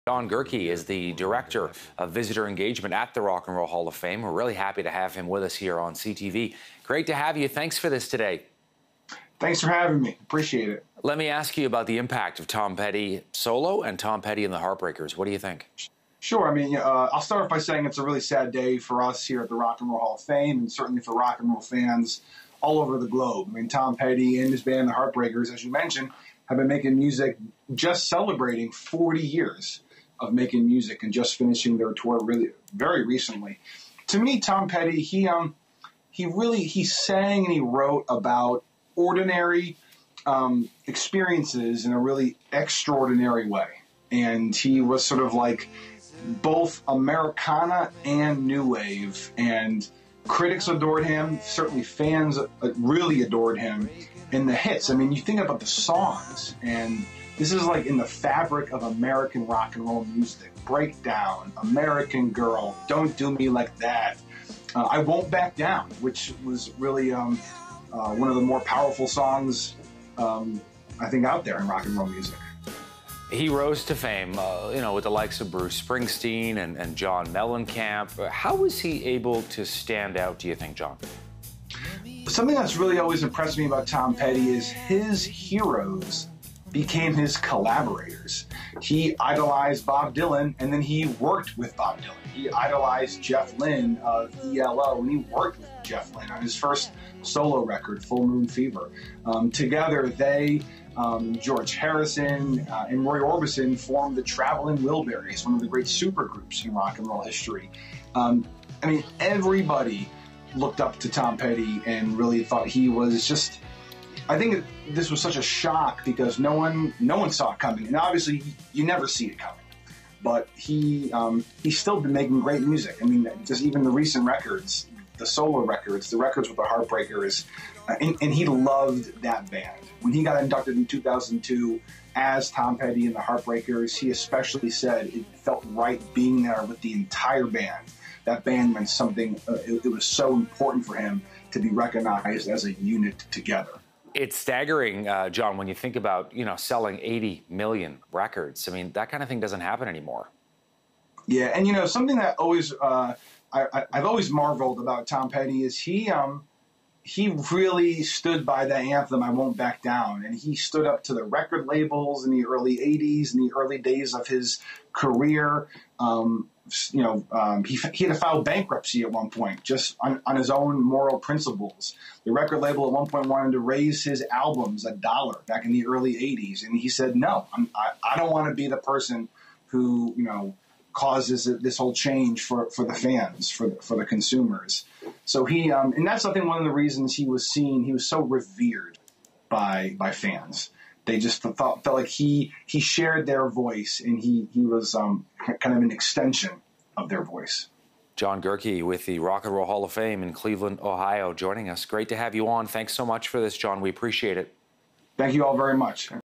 John Gurche is the Director of Visitor Engagement at the Rock and Roll Hall of Fame. We're really happy to have him with us here on CTV. Great to have you. Thanks for this today. Thanks for having me. Appreciate it. Let me ask you about the impact of Tom Petty solo and Tom Petty and the Heartbreakers. What do you think? Sure. I mean, I'll start off by saying it's a really sad day for us here at the Rock and Roll Hall of Fame, and certainly for rock and roll fans all over the globe. I mean, Tom Petty and his band, the Heartbreakers, as you mentioned, have been making music, just celebrating 40 years of making music and just finishing their tour really very recently. To me, Tom Petty, he sang and he wrote about ordinary experiences in a really extraordinary way. And he was sort of like both Americana and New Wave. And critics adored him. Certainly fans really adored him. And the hits, I mean, you think about the songs, and this is like in the fabric of American rock and roll music. Breakdown, American Girl, Don't Do Me Like That, I Won't Back Down, which was really one of the more powerful songs, I think, out there in rock and roll music. He rose to fame, with the likes of Bruce Springsteen and John Mellencamp. How was he able to stand out, do you think, John? Something that's really always impressed me about Tom Petty is his heroes became his collaborators. He idolized Bob Dylan, and then he worked with Bob Dylan. He idolized Jeff Lynne of ELO, and he worked with Jeff Lynne on his first solo record, Full Moon Fever. Together, they, George Harrison and Roy Orbison, formed the Traveling Wilburys, one of the great supergroups in rock and roll history. I mean, everybody looked up to Tom Petty and really thought he was just, I think this was such a shock because no one saw it coming, and obviously you never see it coming. But he's still been making great music. I mean, just even the recent records, the solo records, the records with the Heartbreakers, and he loved that band. When he got inducted in 2002 as Tom Petty and the Heartbreakers, he especially said it felt right being there with the entire band. That band meant something. It was so important for him to be recognized as a unit together. It's staggering, John, when you think about, selling 80 million records. I mean, that kind of thing doesn't happen anymore. Yeah, and something that always I've always marveled about Tom Petty is he really stood by the anthem, I Won't Back Down, and he stood up to the record labels in the early 80s, in the early days of his career. He had to file bankruptcy at one point just on his own moral principles. The record label at one point wanted to raise his albums $1 back in the early 80s, and he said, no, I don't want to be the person who, causes this whole change for the fans, for the consumers. So he, and that's, I think, one of the reasons he was so revered by fans. They just felt like he shared their voice, and he was kind of an extension of their voice. John Gurche with the Rock and Roll Hall of Fame in Cleveland, Ohio, joining us. Great to have you on. Thanks so much for this, John. We appreciate it. Thank you all very much.